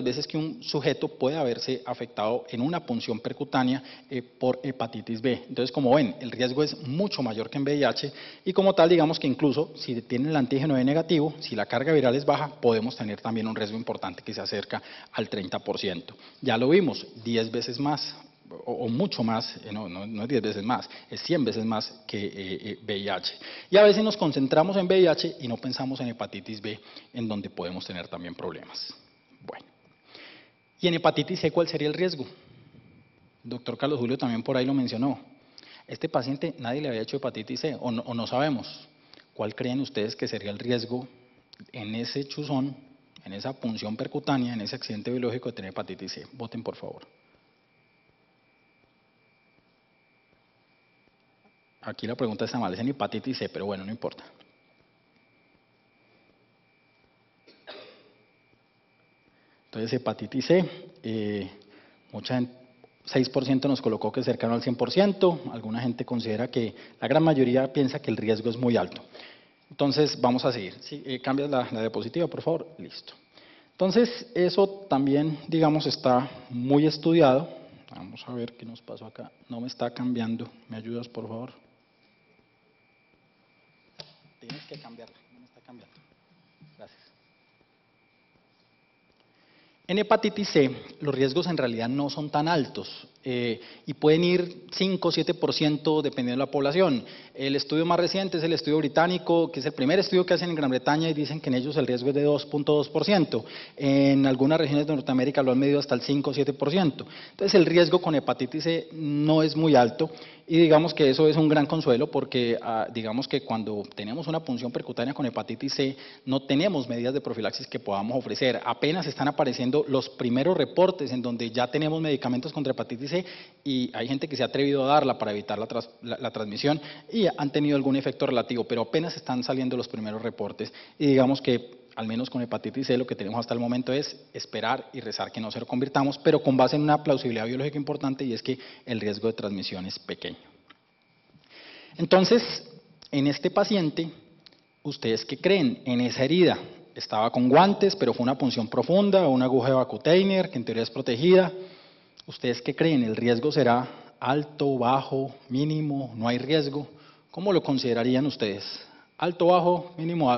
veces que un sujeto puede haberse afectado en una punción percutánea por hepatitis B. Entonces, como ven, el riesgo es mucho mayor que en VIH y como tal, digamos que incluso si tienen el antígeno B negativo, si la carga viral es baja, podemos tener también un riesgo importante que se acerca al 30%. Ya lo vimos, 10 veces más o mucho más, no es 10 veces más, es 100 veces más que VIH. Y a veces nos concentramos en VIH y no pensamos en hepatitis B, en donde podemos tener también problemas. Bueno, y en hepatitis C, ¿cuál sería el riesgo? El doctor Carlos Julio también por ahí lo mencionó. Este paciente nadie le había hecho hepatitis C, o no sabemos. ¿Cuál creen ustedes que sería el riesgo en ese chuzón, en esa punción percutánea, en ese accidente biológico de tener hepatitis C? Voten, por favor. Aquí la pregunta está mal, es en hepatitis C, pero bueno, no importa. Entonces, hepatitis C, mucha gente, 6% nos colocó que es cercano al 100%, alguna gente considera que, la gran mayoría piensa que el riesgo es muy alto. Entonces, vamos a seguir. ¿Sí? ¿Cambias la diapositiva, por favor? Listo. Entonces, eso también, digamos, está muy estudiado. Vamos a ver qué nos pasó acá. No me está cambiando. ¿Me ayudas, por favor? Tienes que cambiarla, no me está cambiando. Gracias. En hepatitis C, los riesgos en realidad no son tan altos y pueden ir 5 o 7% dependiendo de la población. El estudio más reciente es el estudio británico, que es el primer estudio que hacen en Gran Bretaña y dicen que en ellos el riesgo es de 2.2%. En algunas regiones de Norteamérica lo han medido hasta el 5 o 7%. Entonces el riesgo con hepatitis C no es muy alto y digamos que eso es un gran consuelo porque digamos que cuando tenemos una punción percutánea con hepatitis C no tenemos medidas de profilaxis que podamos ofrecer. Apenas están apareciendo los primeros reportes en donde ya tenemos medicamentos contra hepatitis C y hay gente que se ha atrevido a darla para evitar la transmisión y han tenido algún efecto relativo, pero apenas están saliendo los primeros reportes y digamos que al menos con hepatitis C lo que tenemos hasta el momento es esperar y rezar que no se lo convirtamos, pero con base en una plausibilidad biológica importante y es que el riesgo de transmisión es pequeño. Entonces, en este paciente, ¿ustedes qué creen? En esa herida estaba con guantes, pero fue una punción profunda, una aguja de Vacutainer, que en teoría es protegida. ¿Ustedes qué creen? ¿El riesgo será alto, bajo, mínimo, no hay riesgo? ¿Cómo lo considerarían ustedes? ¿Alto, bajo, mínimo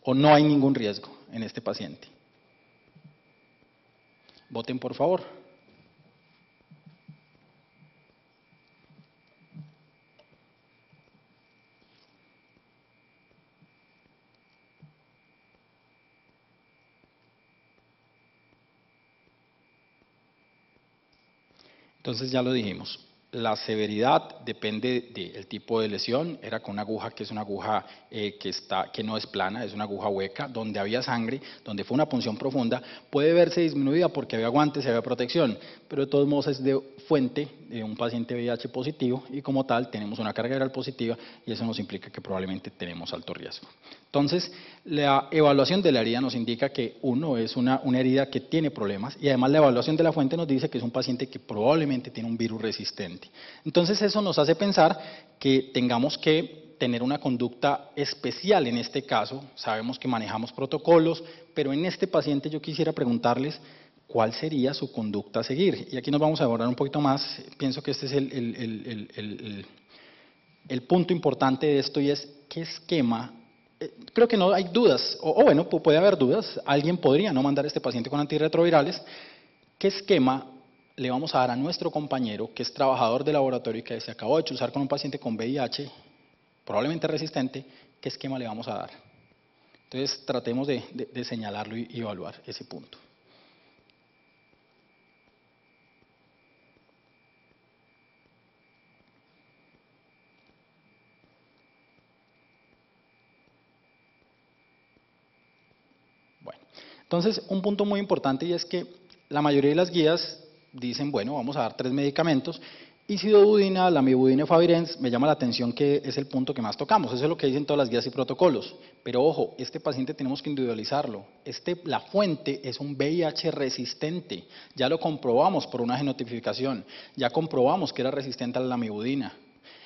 o no hay ningún riesgo en este paciente? Voten, por favor. Entonces ya lo dijimos, la severidad depende del tipo de lesión, era con una aguja que es una aguja que no es plana, es una aguja hueca, donde había sangre, donde fue una punción profunda, puede verse disminuida porque había guantes y había protección, pero de todos modos es de fuente de un paciente VIH positivo y como tal tenemos una carga viral positiva y eso nos implica que probablemente tenemos alto riesgo. Entonces, la evaluación de la herida nos indica que uno es una herida que tiene problemas y además la evaluación de la fuente nos dice que es un paciente que probablemente tiene un virus resistente. Entonces, eso nos hace pensar que tengamos que tener una conducta especial en este caso. Sabemos que manejamos protocolos, pero en este paciente yo quisiera preguntarles cuál sería su conducta a seguir. Y aquí nos vamos a abordar un poquito más. Pienso que este es el punto importante de esto y es qué esquema. Creo que no hay dudas, o bueno, puede haber dudas, alguien podría no mandar a este paciente con antirretrovirales. ¿Qué esquema le vamos a dar a nuestro compañero que es trabajador de laboratorio y que se acabó de chuzar con un paciente con VIH, probablemente resistente? ¿Qué esquema le vamos a dar? Entonces tratemos de señalarlo y evaluar ese punto. Bueno, entonces un punto muy importante y es que la mayoría de las guías dicen, bueno, vamos a dar 3 medicamentos, isidobudina, lamivudina y favirenz. Me llama la atención que es el punto que más tocamos, eso es lo que dicen todas las guías y protocolos, pero ojo, este paciente tenemos que individualizarlo, la fuente es un VIH resistente, ya lo comprobamos por una genotipificación, ya comprobamos que era resistente a la lamivudina.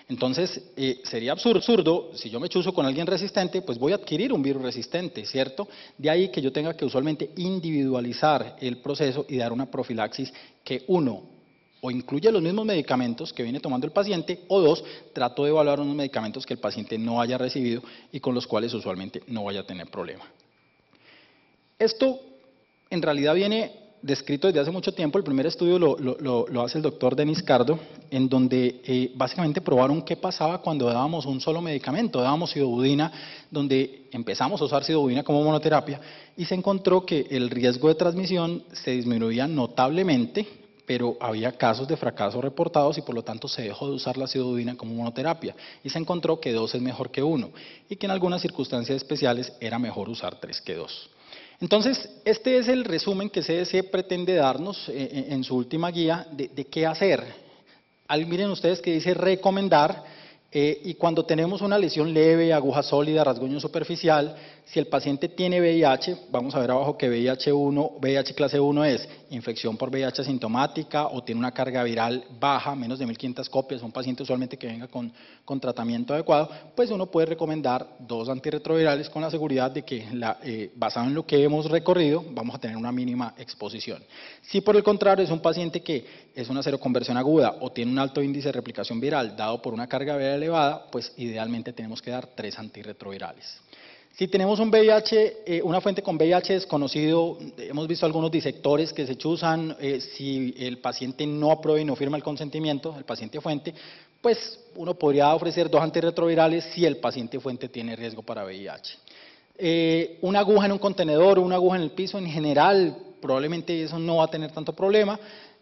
Entonces, sería absurdo, si yo me chuzo con alguien resistente, pues voy a adquirir un virus resistente, ¿cierto? De ahí que yo tenga que usualmente individualizar el proceso y dar una profilaxis que uno, o incluye los mismos medicamentos que viene tomando el paciente, o dos, trato de evaluar unos medicamentos que el paciente no haya recibido y con los cuales usualmente no vaya a tener problema. Esto en realidad viene descrito desde hace mucho tiempo. El primer estudio lo hace el doctor Denis Cardo, en donde básicamente probaron qué pasaba cuando dábamos un solo medicamento, dábamos sidobudina, donde empezamos a usar sidobudina como monoterapia, y se encontró que el riesgo de transmisión se disminuía notablemente, pero había casos de fracaso reportados y por lo tanto se dejó de usar la sidobudina como monoterapia, y se encontró que 2 es mejor que 1, y que en algunas circunstancias especiales era mejor usar 3 que 2. Entonces, este es el resumen que CDC pretende darnos en su última guía de qué hacer. Ahí miren ustedes que dice recomendar, y cuando tenemos una lesión leve, aguja sólida, rasguño superficial, si el paciente tiene VIH, vamos a ver abajo que VIH clase 1 es infección por VIH asintomática o tiene una carga viral baja, menos de 1500 copias, un paciente usualmente que venga con tratamiento adecuado, pues uno puede recomendar 2 antirretrovirales con la seguridad de que, basado en lo que hemos recorrido, vamos a tener una mínima exposición. Si por el contrario es un paciente que es una seroconversión aguda o tiene un alto índice de replicación viral dado por una carga viral elevada, pues idealmente tenemos que dar 3 antirretrovirales. Si tenemos un VIH, una fuente con VIH desconocido, hemos visto algunos disectores que se chuzan, si el paciente no aprueba y no firma el consentimiento, el paciente fuente, pues uno podría ofrecer 2 antirretrovirales si el paciente fuente tiene riesgo para VIH. Una aguja en un contenedor o una aguja en el piso, en general, probablemente eso no va a tener tanto problema.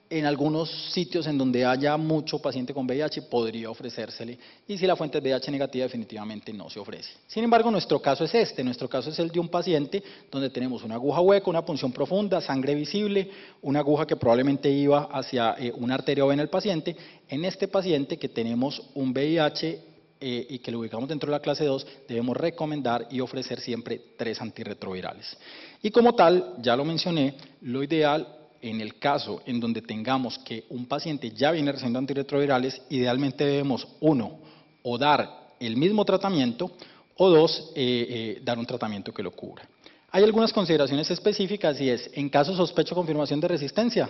En algunos sitios en donde haya mucho paciente con VIH podría ofrecérsele, y si la fuente es VIH negativa definitivamente no se ofrece. Sin embargo, nuestro caso es nuestro caso es el de un paciente donde tenemos una aguja hueca, una punción profunda, sangre visible, una aguja que probablemente iba hacia una arteria o vena del paciente. En este paciente que tenemos un VIH y que lo ubicamos dentro de la clase 2, debemos recomendar y ofrecer siempre 3 antirretrovirales. Y como tal, ya lo mencioné, lo ideal en el caso en donde tengamos que un paciente ya viene recibiendo antirretrovirales, idealmente debemos, 1, o dar el mismo tratamiento, o 2, dar un tratamiento que lo cubra. Hay algunas consideraciones específicas y es, en caso de sospecha o confirmación de resistencia,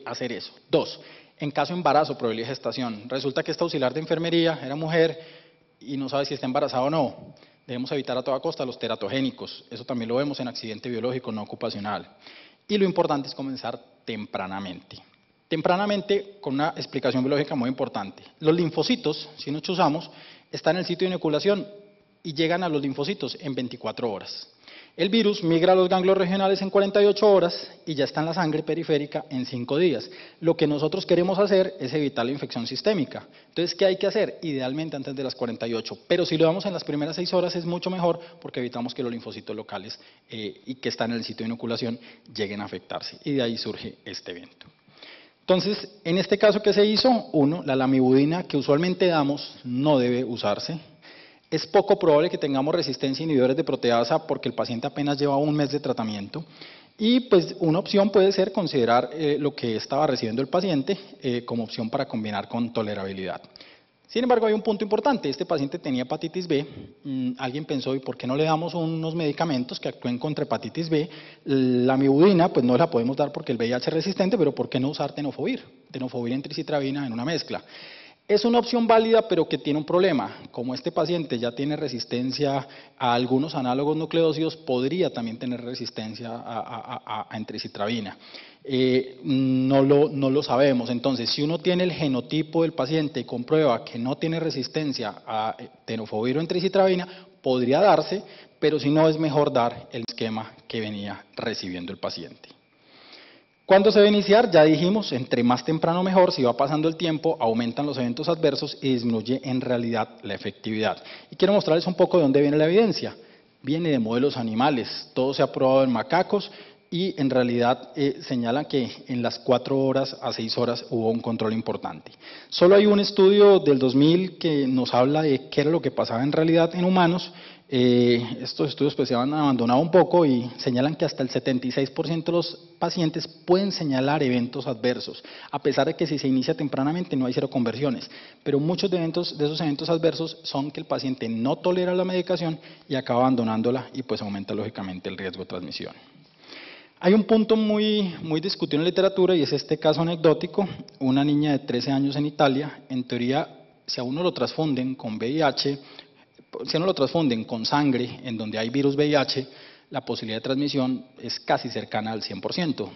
hacer eso. 2, en caso de embarazo, probabilidad de gestación. Resulta que esta auxiliar de enfermería era mujer y no sabe si está embarazada o no. Debemos evitar a toda costa los teratogénicos. Eso también lo vemos en accidente biológico no ocupacional. Y lo importante es comenzar tempranamente. Tempranamente, con una explicación biológica muy importante. Los linfocitos, si nos chuzamos, están en el sitio de inoculación y llegan a los linfocitos en 24 horas. El virus migra a los ganglios regionales en 48 horas y ya está en la sangre periférica en 5 días. Lo que nosotros queremos hacer es evitar la infección sistémica. Entonces, ¿qué hay que hacer? Idealmente antes de las 48, pero si lo damos en las primeras 6 horas es mucho mejor porque evitamos que los linfocitos locales y que están en el sitio de inoculación lleguen a afectarse, y de ahí surge este evento. Entonces, en este caso, ¿qué se hizo? 1, la lamivudina que usualmente damos no debe usarse. Es poco probable que tengamos resistencia a inhibidores de proteasa porque el paciente apenas lleva 1 mes de tratamiento, y pues una opción puede ser considerar lo que estaba recibiendo el paciente como opción para combinar con tolerabilidad. Sin embargo, hay un punto importante. Este paciente tenía hepatitis B. Alguien pensó, ¿y por qué no le damos unos medicamentos que actúen contra hepatitis B? La lamivudina, pues no la podemos dar porque el VIH es resistente, pero ¿por qué no usar tenofovir? Tenofovir en tricitrabina en una mezcla. Es una opción válida, pero que tiene un problema. Como este paciente ya tiene resistencia a algunos análogos nucleósidos, podría también tener resistencia a entricitrabina. No lo sabemos. Entonces, si uno tiene el genotipo del paciente y comprueba que no tiene resistencia a tenofovir o entricitrabina, podría darse, pero si no, es mejor dar el esquema que venía recibiendo el paciente. ¿Cuándo se debe iniciar? Ya dijimos, entre más temprano mejor. Si va pasando el tiempo, aumentan los eventos adversos y disminuye en realidad la efectividad. Y quiero mostrarles un poco de dónde viene la evidencia. Viene de modelos animales, todo se ha probado en macacos, y en realidad señalan que en las 4 horas a 6 horas hubo un control importante. Solo hay un estudio del 2000 que nos habla de qué era lo que pasaba en realidad en humanos. Estos estudios pues se han abandonado un poco y señalan que hasta el 76% de los pacientes pueden señalar eventos adversos, a pesar de que si se inicia tempranamente no hay seroconversiones, pero muchos de esos eventos adversos son que el paciente no tolera la medicación y acaba abandonándola y pues aumenta lógicamente el riesgo de transmisión. Hay un punto muy discutido en la literatura y es este caso anecdótico, una niña de 13 años en Italia. En teoría, si a uno lo transfunden con VIH, si a uno lo transfunden con sangre en donde hay virus VIH, la posibilidad de transmisión es casi cercana al 100%.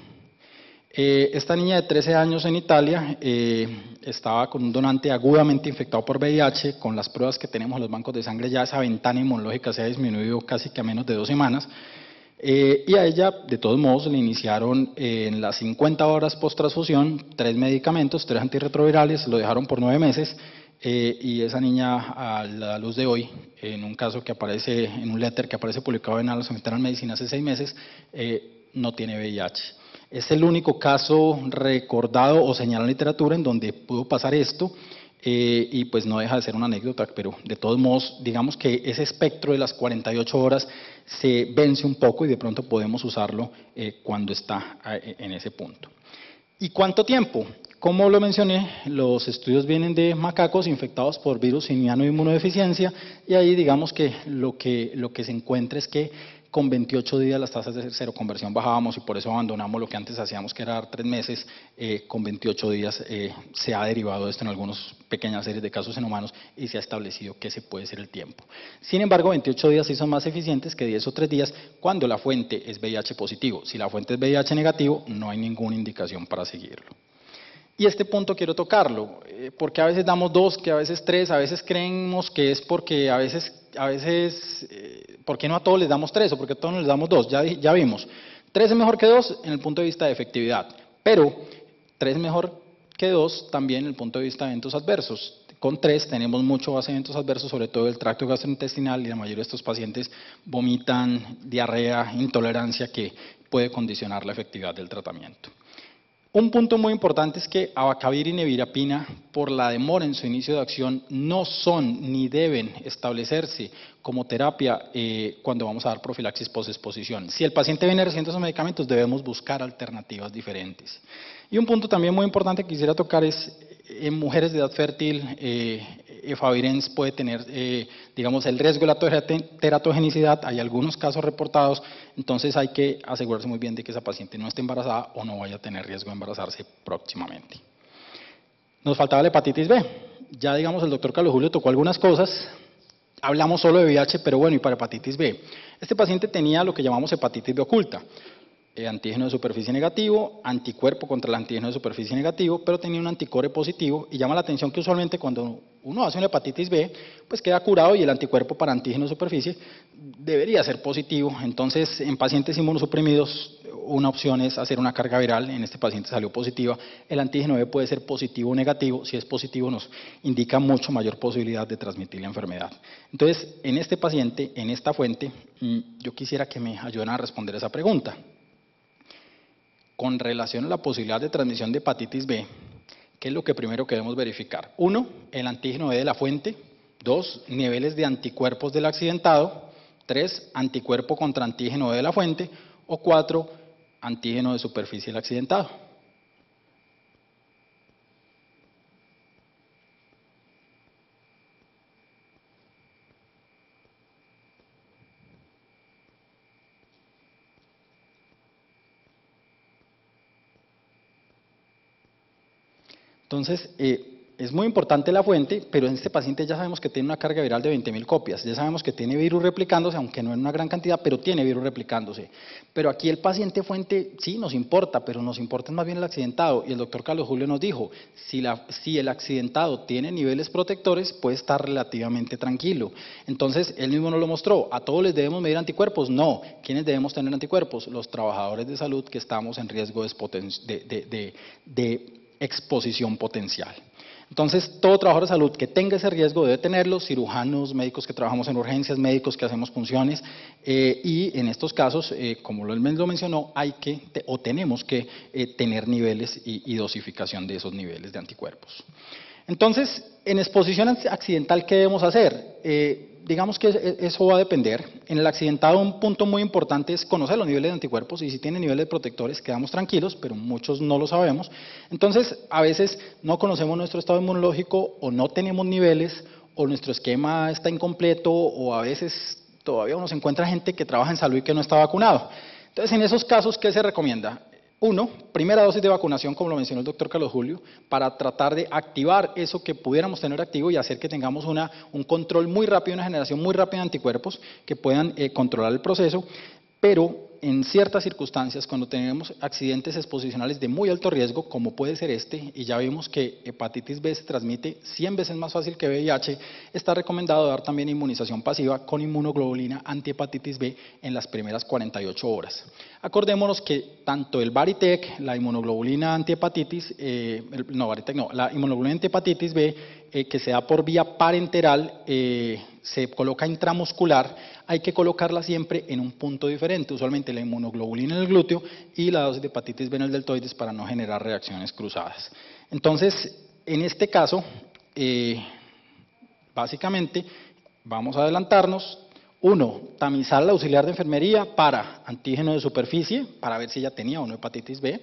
Esta niña de 13 años en Italia estaba con un donante agudamente infectado por VIH. Con las pruebas que tenemos en los bancos de sangre ya esa ventana inmunológica se ha disminuido casi que a menos de 2 semanas. Y a ella, de todos modos, le iniciaron en las 50 horas post-transfusión 3 medicamentos, 3 antirretrovirales, lo dejaron por 9 meses, y esa niña, a la luz de hoy, en un caso que aparece, en un letter que aparece publicado en Annals of Internal Medicine hace 6 meses, no tiene VIH. Es el único caso recordado o señalado en la literatura en donde pudo pasar esto, y pues no deja de ser una anécdota, pero de todos modos, digamos que ese espectro de las 48 horas se vence un poco y de pronto podemos usarlo cuando está en ese punto. ¿Y cuánto tiempo? Como lo mencioné, los estudios vienen de macacos infectados por virus simiano de inmunodeficiencia y ahí digamos que lo que se encuentra es que con 28 días las tasas de seroconversión bajábamos y por eso abandonamos lo que antes hacíamos que era dar 3 meses, con 28 días se ha derivado esto en algunas pequeñas series de casos en humanos y se ha establecido que ese puede ser el tiempo. Sin embargo, 28 días sí son más eficientes que 10 o 3 días cuando la fuente es VIH positivo. Si la fuente es VIH negativo, no hay ninguna indicación para seguirlo. Y este punto quiero tocarlo, porque a veces damos 2, que a veces 3, a veces creemos que es porque a veces ¿por qué no a todos les damos 3 o porque a todos no les damos 2? Ya vimos, 3 es mejor que 2 en el punto de vista de efectividad, pero 3 es mejor que 2 también en el punto de vista de eventos adversos. Con 3 tenemos mucho más eventos adversos, sobre todo el tracto gastrointestinal, y la mayoría de estos pacientes vomitan, diarrea, intolerancia que puede condicionar la efectividad del tratamiento. Un punto muy importante es que abacavir y nevirapina, por la demora en su inicio de acción, no son ni deben establecerse como terapia cuando vamos a dar profilaxis post-exposición. Si el paciente viene recibiendo esos medicamentos, debemos buscar alternativas diferentes. Y un punto también muy importante que quisiera tocar es, en mujeres de edad fértil, efavirenz puede tener, digamos, el riesgo de la teratogenicidad, hay algunos casos reportados, entonces hay que asegurarse muy bien de que esa paciente no esté embarazada o no vaya a tener riesgo de embarazarse próximamente. Nos faltaba la hepatitis B, ya digamos el doctor Carlos Julio tocó algunas cosas, hablamos solo de VIH, pero bueno, y para hepatitis B. Este paciente tenía lo que llamamos hepatitis B oculta, antígeno de superficie negativo, anticuerpo contra el antígeno de superficie negativo, pero tenía un anticore positivo y llama la atención que usualmente cuando uno hace una hepatitis B, pues queda curado y el anticuerpo para antígeno de superficie debería ser positivo. Entonces, en pacientes inmunosuprimidos, una opción es hacer una carga viral, en este paciente salió positiva, el antígeno B puede ser positivo o negativo, si es positivo nos indica mucho mayor posibilidad de transmitir la enfermedad. Entonces, en este paciente, en esta fuente, yo quisiera que me ayuden a responder esa pregunta. Con relación a la posibilidad de transmisión de hepatitis B, ¿qué es lo que primero queremos verificar? 1, el antígeno B de la fuente. 2, niveles de anticuerpos del accidentado. 3, anticuerpo contra antígeno B de la fuente. O 4, antígeno de superficie del accidentado. Entonces, es muy importante la fuente, pero en este paciente ya sabemos que tiene una carga viral de 20.000 copias, ya sabemos que tiene virus replicándose, aunque no en una gran cantidad, pero tiene virus replicándose. Pero aquí el paciente fuente sí nos importa, pero nos importa más bien el accidentado, y el doctor Carlos Julio nos dijo, si el accidentado tiene niveles protectores, puede estar relativamente tranquilo. Entonces, él mismo nos lo mostró, ¿a todos les debemos medir anticuerpos? No. ¿Quiénes debemos tener anticuerpos? Los trabajadores de salud que estamos en riesgo de exposición potencial. Entonces, todo trabajador de salud que tenga ese riesgo debe tenerlo, cirujanos, médicos que trabajamos en urgencias, médicos que hacemos punciones, y en estos casos, como él lo mencionó, hay que o tenemos que tener niveles y dosificación de esos niveles de anticuerpos. Entonces, en exposición accidental, ¿qué debemos hacer? Digamos que eso va a depender. En el accidentado un punto muy importante es conocer los niveles de anticuerpos y si tiene niveles de protectores quedamos tranquilos, pero muchos no lo sabemos. Entonces, a veces no conocemos nuestro estado inmunológico o no tenemos niveles o nuestro esquema está incompleto o a veces todavía uno se encuentra gente que trabaja en salud y que no está vacunado. Entonces, en esos casos, ¿qué se recomienda? Uno, primera dosis de vacunación, como lo mencionó el doctor Carlos Julio, para tratar de activar eso que pudiéramos tener activo y hacer que tengamos un control muy rápido, una generación muy rápida de anticuerpos que puedan controlar el proceso, pero en ciertas circunstancias, cuando tenemos accidentes exposicionales de muy alto riesgo, como puede ser este, y ya vimos que hepatitis B se transmite 100 veces más fácil que VIH, está recomendado dar también inmunización pasiva con inmunoglobulina anti-hepatitis B en las primeras 48 horas. Acordémonos que tanto el Varitec, la inmunoglobulina antihepatitis, la inmunoglobulina antihepatitis B, que se da por vía parenteral, se coloca intramuscular, hay que colocarla siempre en un punto diferente, usualmente la inmunoglobulina en el glúteo y la dosis de hepatitis B en el deltoides para no generar reacciones cruzadas. Entonces, en este caso, básicamente, vamos a adelantarnos. Uno, tamizar al auxiliar de enfermería para antígeno de superficie, para ver si ella tenía o no hepatitis B,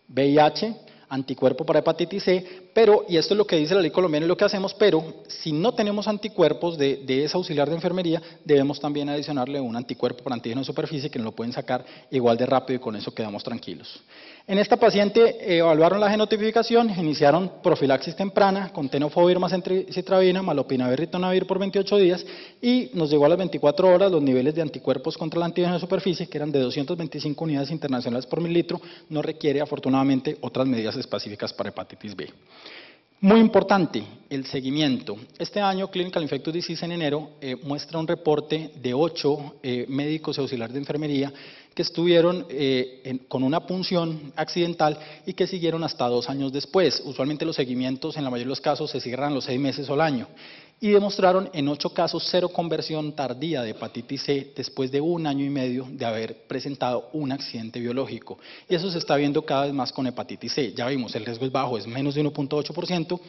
VIH, anticuerpo para hepatitis C, pero, y esto es lo que dice la ley colombiana y lo que hacemos, pero si no tenemos anticuerpos de ese auxiliar de enfermería, debemos también adicionarle un anticuerpo para antígeno de superficie que nos lo pueden sacar igual de rápido y con eso quedamos tranquilos. En esta paciente evaluaron la genotipificación, iniciaron profilaxis temprana con tenofovir más citrabina, malopinavir, ritonavir por 28 días y nos llegó a las 24 horas los niveles de anticuerpos contra el antígeno de superficie, que eran de 225 unidades internacionales por mililitro, no requiere afortunadamente otras medidas específicas para hepatitis B. Muy importante, el seguimiento. Este año Clinical Infectious Disease en enero muestra un reporte de 8 médicos y auxiliares de enfermería que estuvieron con una punción accidental y que siguieron hasta 2 años después. Usualmente los seguimientos en la mayoría de los casos se cierran a los 6 meses o al año. Y demostraron en 8 casos 0 conversión tardía de hepatitis C después de 1 año y medio de haber presentado un accidente biológico. Y eso se está viendo cada vez más con hepatitis C. Ya vimos, el riesgo es bajo, es menos de 1.8%,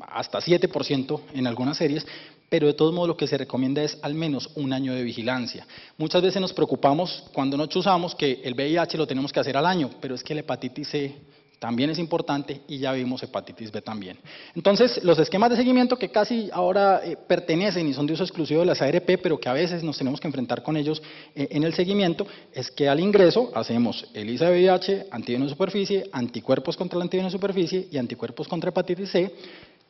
hasta 7% en algunas series, pero de todos modos lo que se recomienda es al menos 1 año de vigilancia. Muchas veces nos preocupamos cuando nos chuzamos que el VIH lo tenemos que hacer al año, pero es que la hepatitis C también es importante y ya vimos hepatitis B también. Entonces, los esquemas de seguimiento que casi ahora pertenecen y son de uso exclusivo de las ARP, pero que a veces nos tenemos que enfrentar con ellos en el seguimiento, es que al ingreso hacemos ELISA de VIH, antígeno de superficie, anticuerpos contra el antígeno de superficie y anticuerpos contra hepatitis C,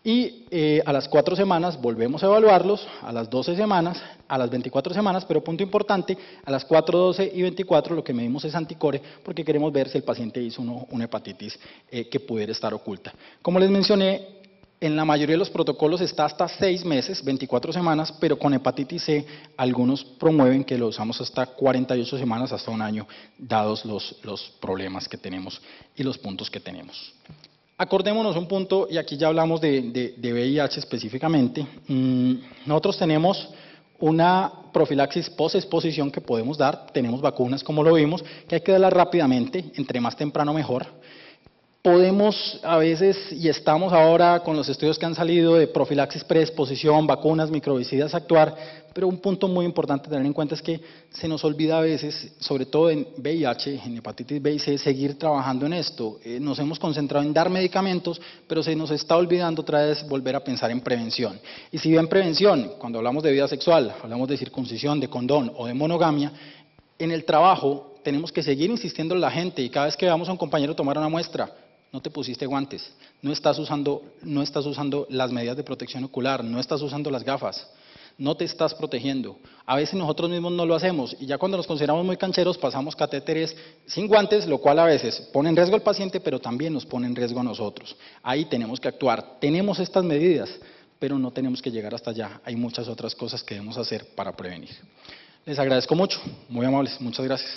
y a las 4 semanas volvemos a evaluarlos, a las 12 semanas, a las 24 semanas, pero punto importante, a las 4, 12 y 24 lo que medimos es anticore porque queremos ver si el paciente hizo una hepatitis que pudiera estar oculta. Como les mencioné, en la mayoría de los protocolos está hasta 6 meses, 24 semanas, pero con hepatitis C algunos promueven que lo usamos hasta 48 semanas, hasta 1 año, dados los problemas que tenemos y los puntos que tenemos. Acordémonos un punto, y aquí ya hablamos de VIH específicamente. Nosotros tenemos una profilaxis post-exposición que podemos dar, tenemos vacunas como lo vimos, que hay que darlas rápidamente, entre más temprano mejor. Podemos a veces, y estamos ahora con los estudios que han salido de profilaxis preexposición, vacunas, microbicidas, actuar, pero un punto muy importante a tener en cuenta es que se nos olvida a veces, sobre todo en VIH, en hepatitis B y C, seguir trabajando en esto. Nos hemos concentrado en dar medicamentos, pero se nos está olvidando otra vez volver a pensar en prevención. Y si bien prevención, cuando hablamos de vida sexual, hablamos de circuncisión, de condón o de monogamia, en el trabajo tenemos que seguir insistiendo a la gente y cada vez que veamos a un compañero tomar una muestra, no te pusiste guantes, no estás usando las medidas de protección ocular, no estás usando las gafas, no te estás protegiendo. A veces nosotros mismos no lo hacemos y ya cuando nos consideramos muy cancheros pasamos catéteres sin guantes, lo cual a veces pone en riesgo al paciente, pero también nos pone en riesgo a nosotros. Ahí tenemos que actuar. Tenemos estas medidas, pero no tenemos que llegar hasta allá. Hay muchas otras cosas que debemos hacer para prevenir. Les agradezco mucho, muy amables, muchas gracias.